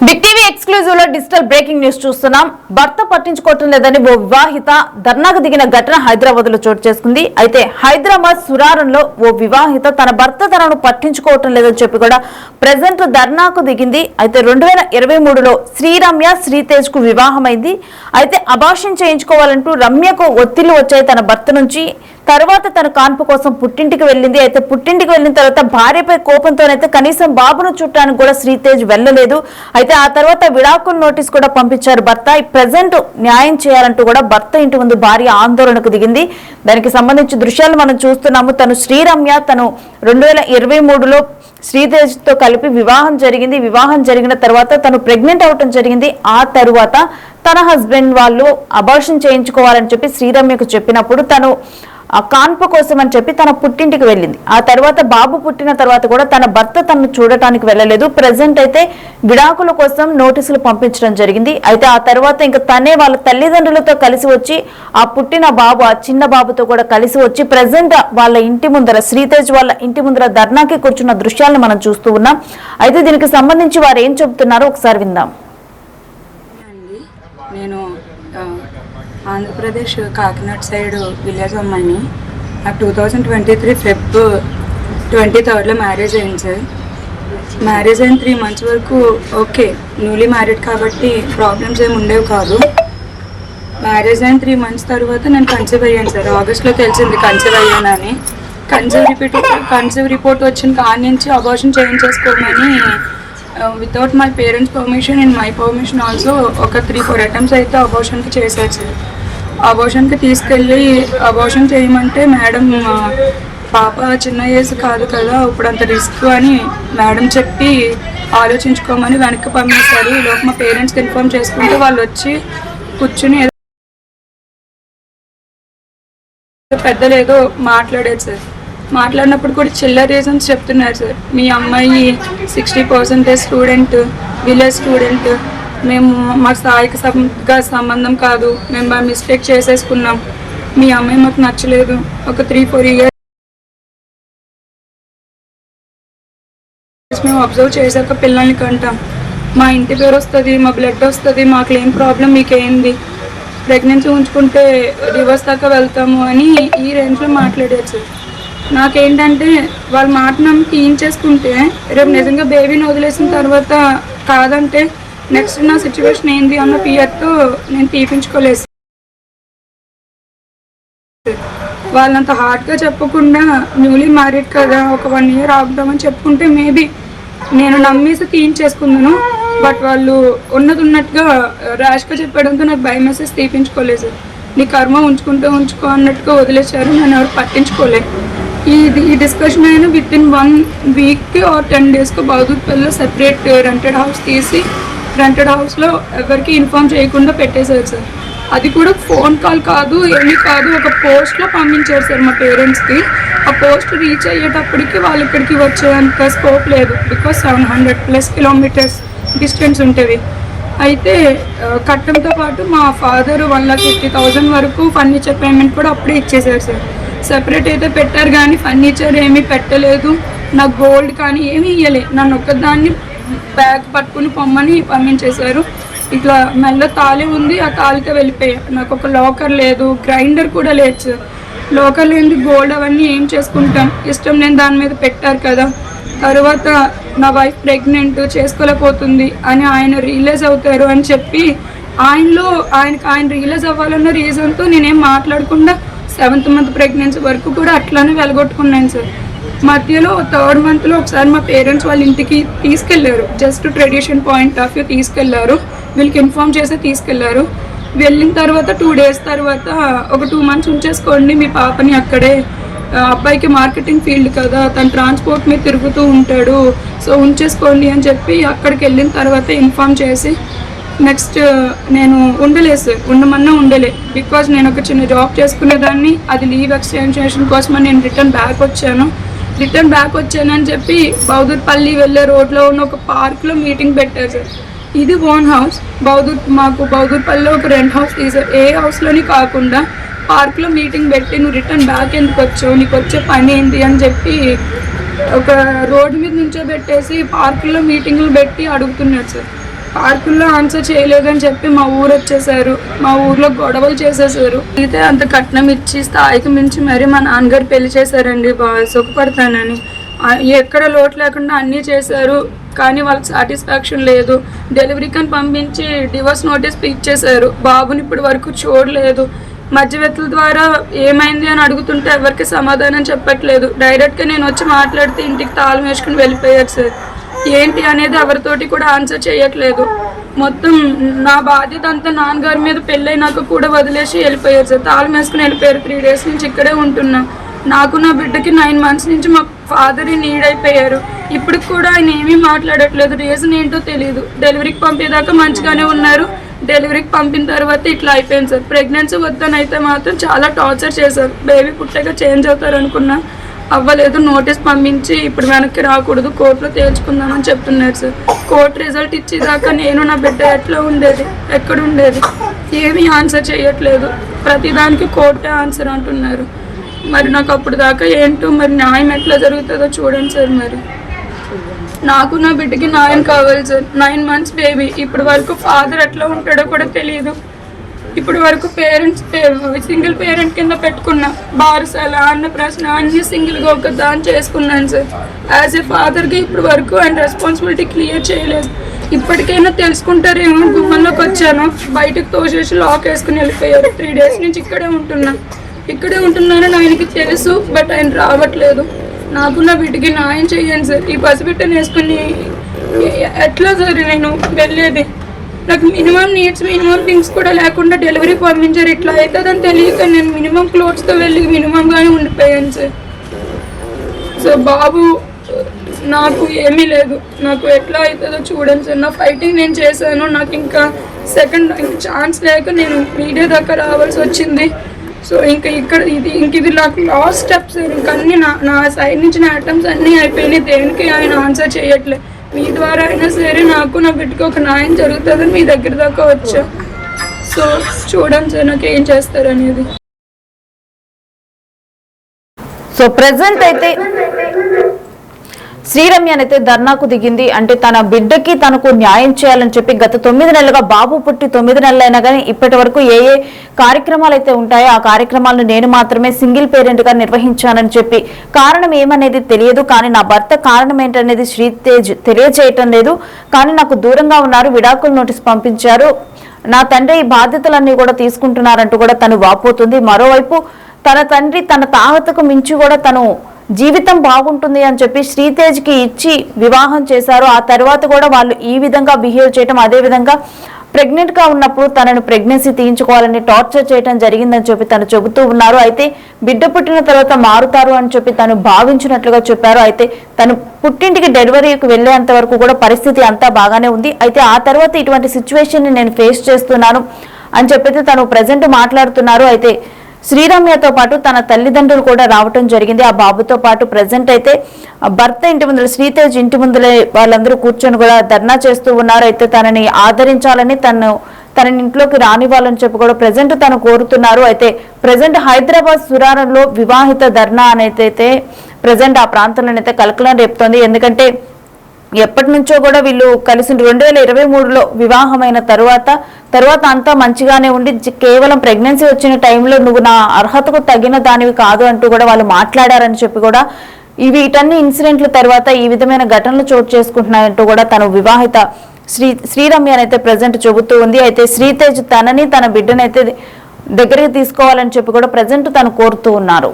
Big TV exclusive లో digital breaking news చూస్తున్నాం. భర్త పట్టించుకోవటం లేదని ఓ వివాహిత ధర్నాకు దిగిన ఘటన హైదరాబాద్ లో చోటు చేసుకుంది. అయితే హైదరాబాద్ సురారంలో ఓ వివాహిత తన భర్త తనను పట్టించుకోవటం లేదని చెప్పి కూడా ప్రెసెంట్ ధర్నాకు దిగింది. అయితే 2023లో శ్రీరమ్య శ్రీతేజ్ కు వివాహమైంది. అయితే అబార్షన్ చేయించుకోవాలంటూ రమ్యకు ఒత్తిళ్లు వచ్చాయి తన భర్త నుంచి. తర్వాత తన కాన్పు కోసం పుట్టింటికి వెళ్ళింది. అయితే పుట్టింటికి వెళ్ళిన తర్వాత భార్యపై కోపంతోనైతే కనీసం బాబును చుట్టానికి కూడా శ్రీతేజ్ వెళ్ళలేదు. అయితే ఆ తర్వాత విడాకుల నోటీస్ కూడా పంపించారు భర్త. ప్రెసెంట్ న్యాయం చేయాలంటూ కూడా భర్త ఇంటి ముందు భార్య ఆందోళనకు దిగింది. దానికి సంబంధించి దృశ్యాలు మనం చూస్తున్నాము. తను శ్రీరమ్య తను 2023లో శ్రీతేజ్ తో కలిపి వివాహం జరిగింది. వివాహం జరిగిన తర్వాత తను ప్రెగ్నెంట్ అవటం జరిగింది. ఆ తరువాత తన హస్బెండ్ వాళ్ళు అబార్షన్ చేయించుకోవాలని చెప్పి శ్రీరమ్యకు చెప్పినప్పుడు తను ఆ కాన్పు కోసం అని చెప్పి తన పుట్టింటికి వెళ్ళింది. ఆ తర్వాత బాబు పుట్టిన తర్వాత కూడా తన భర్త తనను చూడటానికి వెళ్ళలేదు. ప్రెసెంట్ అయితే విడాకుల కోసం నోటీసులు పంపించడం జరిగింది. అయితే ఆ తర్వాత ఇంకా తనే వాళ్ళ తల్లిదండ్రులతో కలిసి వచ్చి ఆ పుట్టిన బాబు ఆ చిన్న బాబుతో కూడా కలిసి వచ్చి ప్రెసెంట్ వాళ్ళ ఇంటి ముందర శ్రీతేజ్ వాళ్ళ ఇంటి ముందర ధర్నాకి కూర్చున్న దృశ్యాలను మనం చూస్తూ ఉన్నాం. అయితే దీనికి సంబంధించి వారు ఏం చెబుతున్నారో ఒకసారి విందాం. నేను ఆంధ్రప్రదేశ్ కాకినాడ సైడ్ విలేజ్ అమ్మాయిని. నాకు 2023 ఫెబ్ 23లో మ్యారేజ్ అయింది సార్. మ్యారేజ్ అయిన 3 months వరకు ఓకే, న్యూలీ మ్యారీడ్ కాబట్టి ప్రాబ్లమ్స్ ఏమి ఉండేవి కాదు. మ్యారేజ్ అయిన 3 months తర్వాత నేను కన్సీవ్ అయ్యాను సార్. ఆగస్ట్లో తెలిసింది కన్సీవ్ అయ్యానని. కన్సీవ్ రిపోర్ట్ వచ్చిన కాడి నుంచి అబార్షన్ చేయించేసుకోమని without my parents permission and my permission also ఒక 3-4 అటెంప్ట్స్ అయితే అబార్షన్కి చేశారు సార్. అబార్షన్కి తీసుకెళ్ళి అబార్షన్ చేయమంటే మేడం పాప చిన్న ఏజ్ కాదు కదా, ఇప్పుడు అంత రిస్క్ అని మేడం చెప్పి ఆలోచించుకోమని వెనక్కి పంపిస్తారు. ఈలోపు మా పేరెంట్స్కి ఇన్ఫార్మ్ చేసుకుంటే వాళ్ళు వచ్చి కూర్చుని పెద్దలేదో మాట్లాడారు సార్. మాట్లాడినప్పుడు కూడా చిల్లర రీజన్స్ చెప్తున్నారు సార్. మీ అమ్మాయి 60% స్టూడెంట్, విలేజ్ స్టూడెంట్, మేము మా స్థాయికి సంబంధం కాదు, మేము మా మిస్టేక్ చేసేసుకున్నాం, మీ అమ్మాయి మాకు నచ్చలేదు, ఒక 3-4 years మేము అబ్జర్వ్ చేశాక పిల్లల్ని కంటాం, మా ఇంటి పేరు వస్తుంది, మా బ్లడ్ వస్తుంది, మాకు ఏం ప్రాబ్లం, మీకేంది, ప్రెగ్నెన్సీ ఉంచుకుంటే డివోర్స్ దాకా వెళ్తాము అని ఈ రేంజ్లో మాట్లాడారు సార్. నాకేంటంటే వాళ్ళ మాట నమ్మకి ఏం చేసుకుంటే రేపు నిజంగా బేబీని వదిలేసిన తర్వాత కాదంటే నెక్స్ట్ నా సిచ్యువేషన్ ఏంది అన్న ఫియర్తో నేను తీపించుకోలేదు. వాళ్ళంత హార్డ్గా చెప్పకుండా న్యూలీ మ్యారీడ్ కదా ఒక 1 year ఆగుదామని చెప్పుకుంటే మేబీ నేను నమ్మేసి తీయించేసుకున్నాను. బట్ వాళ్ళు ఉన్నట్టుగా ర్యాష్గా చెప్పడంతో నాకు భయం వేసేసి తీపించుకోలేదు. నీ కర్మ ఉంచుకో అన్నట్టుగా వదిలేశారు. నేను ఎవరు పట్టించుకోలేదు. ఈ డిస్కషన్ అయినా within 1 week or 10 days బౌద్ధపల్లిలో సెపరేట్ రెంటెడ్ హౌస్ తీసి రెంటెడ్ హౌస్లో ఎవరికి ఇన్ఫార్మ్ చేయకుండా పెట్టేశారు సార్. అది కూడా ఫోన్ కాల్ కాదు, ఏమీ కాదు, ఒక పోస్ట్లో పంపించారు సార్ మా పేరెంట్స్కి. ఆ పోస్ట్ రీచ్ అయ్యేటప్పటికి వాళ్ళు ఇక్కడికి వచ్చేంత స్కోప్ లేదు, బికాస్ 700+ kilometers డిస్టెన్స్ ఉంటుంది. అయితే కట్టంతో పాటు మా ఫాదర్ 1,50,000 వరకు ఫర్నిచర్ పేమెంట్ కూడా అప్పుడే ఇచ్చేసారు సార్. సెపరేట్ అయితే పెట్టారు కానీ ఫర్నిచర్ ఏమీ పెట్టలేదు, నాకు గోల్డ్ కానీ ఏమీ ఇవ్వలేదు. నన్ను ఒక్కదాన్ని బ్యాగ్ పట్టుకుని పొమ్మని పంపించేశారు. ఇట్లా మెల్ల తాళి ఉంది, ఆ తాళితో వెళ్ళిపోయా. నాకు ఒక లాకర్ లేదు, గ్రైండర్ కూడా లేదు సార్. లాకర్ లేని గోల్డ్ అవన్నీ ఏం చేసుకుంటాం, ఇష్టం నేను దాని మీద పెట్టారు కదా. తర్వాత నా వైఫ్ ప్రెగ్నెంట్, చేసుకోలేకపోతుంది అని ఆయన రియలైజ్ అవుతారు అని చెప్పి ఆయన రియలైజ్ అవ్వాలన్న రీజన్తో నేనేం మాట్లాడకుండా 7th month ప్రెగ్నెన్సీ వరకు కూడా అట్లానే వెలగొట్టుకున్నాను సార్. మధ్యలో 3rd monthలో ఒకసారి మా పేరెంట్స్ వాళ్ళ ఇంటికి తీసుకెళ్లారు. Just tradition point of view తీసుకెళ్లారు, వీళ్ళకి ఇన్ఫార్మ్ చేసి తీసుకెళ్లారు. వెళ్ళిన తర్వాత 2 days తర్వాత ఒక 2 months ఉంచేసుకోండి మీ పాపని అక్కడే, అబ్బాయికి మార్కెటింగ్ ఫీల్డ్ కదా, తను ట్రాన్స్పోర్ట్ మీద తిరుగుతూ ఉంటాడు, సో ఉంచేసుకోండి అని చెప్పి అక్కడికి వెళ్ళిన తర్వాత ఇన్ఫార్మ్ చేసి నెక్స్ట్ నేను ఉండలేదు సార్. ఉండమన్నా ఉండలే, బికాజ్ నేను ఒక చిన్న జాబ్ చేసుకునేదాన్ని. అది లీవ్ ఎక్స్టెన్షన్ కోసమని నేను రిటర్న్ బ్యాక్ వచ్చానని చెప్పి బౌద్ధపల్లి వెళ్ళే రోడ్లో ఉన్న ఒక పార్క్లో మీటింగ్ పెట్టారు సార్. ఇది ఓన్ హౌస్. మాకు బౌద్ధపల్లిలో ఒక రెంట్ హౌస్ తీసారు. ఏ హౌస్లోని కాకుండా పార్క్లో మీటింగ్ పెట్టి నువ్వు రిటర్న్ బ్యాక్ ఎందుకు వచ్చావు, నీకు వచ్చే పని ఏంటి అని చెప్పి ఒక రోడ్డు మీద నుంచోబెట్టేసి పార్కుల్లో మీటింగ్లు పెట్టి అడుగుతున్నారు సార్. పార్కుల్లో ఆన్సర్ చేయలేదని చెప్పి మా ఊరు వచ్చేసారు. మా ఊర్లో గొడవలు చేసేసారు. అయితే అంత కట్నం ఇచ్చి స్థాయికి మించి మరి మా నాన్నగారు పెళ్లి చేశారండి. సుఖపడతానని ఎక్కడ లోటు లేకుండా అన్నీ చేశారు. కానీ వాళ్ళకి సాటిస్ఫాక్షన్ లేదు. డెలివరీకి అని పంపించి డివోర్స్ నోటీస్ ఇచ్చేశారు. బాబుని ఇప్పటి వరకు చూడలేదు. మధ్యవర్తుల ద్వారా ఏమైంది అని అడుగుతుంటే ఎవరికి సమాధానం చెప్పట్లేదు. డైరెక్ట్గా నేను వచ్చి మాట్లాడితే ఇంటికి తాళం వేసుకుని వెళ్ళిపోయారు సార్. ఏంటి అనేది ఎవరితోటి కూడా ఆన్సర్ చేయట్లేదు. మొత్తం నా బాధ్యత అంతా నాన్నగారి మీద పెళ్ళైనాక కూడా వదిలేసి వెళ్ళిపోయారు సార్. తాళం వేసుకుని వెళ్ళిపోయారు. 3 days నుంచి ఇక్కడే ఉంటున్నా. నాకు నా బిడ్డకి 9 months నుంచి మా ఫాదర్ నీడ్ అయిపోయారు. ఇప్పటికి కూడా ఆయన ఏమీ మాట్లాడట్లేదు. రీజన్ ఏంటో తెలియదు. డెలివరీకి పంపేదాకా మంచిగానే ఉన్నారు. డెలివరీకి పంపిన తర్వాత ఇట్లా అయిపోయింది సార్. ప్రెగ్నెన్సీ వద్దని అయితే మాత్రం చాలా టార్చర్ చేశారు. బేబీ పుట్టాక చేంజ్ అవుతారు అనుకున్నా, అవ్వలేదు. నోటీస్ పంపించి ఇప్పుడు వెనక్కి రాకూడదు, కోర్టులో తేల్చుకుందామని చెప్తున్నారు సార్. కోర్టు రిజల్ట్ ఇచ్చేదాకా నేను నా బిడ్డ ఎట్లా ఉండేది, ఎక్కడ ఉండేది, ఏమీ ఆన్సర్ చేయట్లేదు. ప్రతిదానికి కోర్టే ఆన్సర్ అంటున్నారు. మరి నాకు అప్పుడు దాకా ఏంటో మరి న్యాయం ఎట్లా జరుగుతుందో చూడండి సార్. మరి నాకు నా బిడ్డకి న్యాయం కావాలి సార్. 9 months baby. ఇప్పటి వరకు ఫాదర్ ఎట్లా ఉంటాడో కూడా తెలియదు. ఇప్పటి వరకు పేరెంట్స్ సింగిల్ పేరెంట్ కింద పెట్టుకున్నా. బారసాల, అన్నప్రాసన అన్ని సింగిల్గా ఒక దాన్ని చేసుకున్నాను సార్. యాజ్ ఏ ఫాదర్గా ఇప్పటి వరకు ఆయన రెస్పాన్సిబిలిటీ క్లియర్ చేయలేదు. ఇప్పటికైనా తెలుసుకుంటారేమో గుమ్మంలోకి వచ్చాను. బయటకు తోసేసి లాక్ వేసుకుని వెళ్ళిపోయారు. 3 days నుంచి ఇక్కడే ఉంటున్నానని ఆయనకి తెలుసు. బట్ ఆయన రావట్లేదు. నాకు నా బిడ్డకి న్యాయం చేయండి సార్. ఈ పసిబిడ్డను వేసుకుని ఎట్లా సార్ నేను వెళ్ళేది? నాకు మినిమం నీడ్స్, మినిమం థింగ్స్ కూడా లేకుండా డెలివరీ పంపించారు. ఇట్లా అవుతుందని తెలియక నేను మినిమం క్లోత్స్తో వెళ్ళి మినిమంగానే ఉండిపోయాను సార్. సో బాబు నాకు ఏమీ లేదు. నాకు ఎట్లా అవుతుందో చూడండి సార్. నా ఫైటింగ్ నేను చేశాను. నాకు ఇంకా సెకండ్ ఛాన్స్ లేక నేను మీడియా దాకా రావాల్సి వచ్చింది. సో ఇది నాకు లాస్ట్ స్టెప్ సార్. ఇంక అన్నీ నా సైడ్ నుంచి నా అటెంప్ట్స్ అన్నీ అయిపోయినాయి. దేనికి ఆయన ఆన్సర్ చేయట్లేదు. మీ ద్వారా అయినా సరే నాకు నా బిడ్డకి ఒక న్యాయం జరుగుతుందని మీ దగ్గర దాకా వచ్చా. సో చూడండి సార్ నాకు ఏం చేస్తారు అనేది. సో ప్రెసెంట్ అయితే శ్రీరమ్య అయితే ధర్నాకు దిగింది. అంటే తన బిడ్డకి తనకు న్యాయం చేయాలని చెప్పి గత 9 నెలలుగా బాబు పుట్టి 9 నెలలైనా కానీ ఇప్పటి వరకు ఏ కార్యక్రమాలు అయితే ఉంటాయో ఆ కార్యక్రమాలను నేను మాత్రమే సింగిల్ పేరెంట్ గా నిర్వహించానని చెప్పి కారణం ఏమనేది తెలియదు. కానీ నా భర్త కారణం ఏంటనేది శ్రీతేజ్ తెలియజేయటం లేదు. కానీ నాకు దూరంగా ఉన్నారు, విడాకుల నోటీస్ పంపించారు, నా తండ్రి ఈ బాధ్యతలన్నీ కూడా తీసుకుంటున్నారంటూ కూడా తను వాపోతుంది. మరోవైపు తన తండ్రి తన తాహతకు మించి కూడా తను జీవితం బాగుంటుంది అని చెప్పి శ్రీతేజ్కి ఇచ్చి వివాహం చేశారు. ఆ తర్వాత కూడా వాళ్ళు ఈ విధంగా బిహేవ్ చేయటం, అదే విధంగా ప్రెగ్నెంట్ గా ఉన్నప్పుడు తనను ప్రెగ్నెన్సీ తీయించుకోవాలని టార్చర్ చేయడం జరిగిందని చెప్పి తను చెబుతూ ఉన్నారు. అయితే బిడ్డ పుట్టిన తర్వాత మారుతారు అని చెప్పి తను భావించినట్లుగా చెప్పారు. అయితే తను పుట్టింటికి డెలివరీకి వెళ్లేంత వరకు కూడా పరిస్థితి అంతా బాగానే ఉంది. అయితే ఆ తర్వాత ఇటువంటి సిచ్యువేషన్ ని నేను ఫేస్ చేస్తున్నాను అని చెప్పి తను ప్రజెంట్ మాట్లాడుతున్నారు. అయితే శ్రీరమ్యతో పాటు తన తల్లిదండ్రులు కూడా రావటం జరిగింది. ఆ బాబుతో పాటు ప్రజెంట్ అయితే భర్త ఇంటి ముందర, శ్రీతేజ్ ఇంటి ముందరే వాళ్ళందరూ కూర్చొని కూడా ధర్నా చేస్తూ ఉన్నారు. అయితే తనని ఆదరించాలని, తన ఇంట్లోకి రానివ్వాలని చెప్పి కూడా ప్రజెంట్ తను కోరుతున్నారు. అయితే ప్రజెంట్ హైదరాబాద్ సురారంలో వివాహిత ధర్నా అనేది ప్రజెంట్ ఆ ప్రాంతంలోనైతే కలకలం రేపుతోంది. ఎందుకంటే ఎప్పటి నుంచో కూడా వీళ్ళు కలిసి 2023లో వివాహమైన తర్వాత అంతా మంచిగానే ఉండి కేవలం ప్రెగ్నెన్సీ వచ్చిన టైంలో నువ్వు నా అర్హతకు తగిన దానివి కాదు అంటూ కూడా వాళ్ళు మాట్లాడారని చెప్పి కూడా వీటన్ని ఇన్సిడెంట్ల తర్వాత ఈ విధమైన ఘటనలు చోటు చేసుకుంటున్నాయంటూ కూడా తను వివాహిత శ్రీరమ్య అయితే ప్రజెంట్ చెబుతూ ఉంది. అయితే శ్రీతేజ్ తనని తన బిడ్డనైతే దగ్గరికి తీసుకోవాలని చెప్పి కూడా ప్రజెంట్ తను కోరుతూ ఉన్నారు.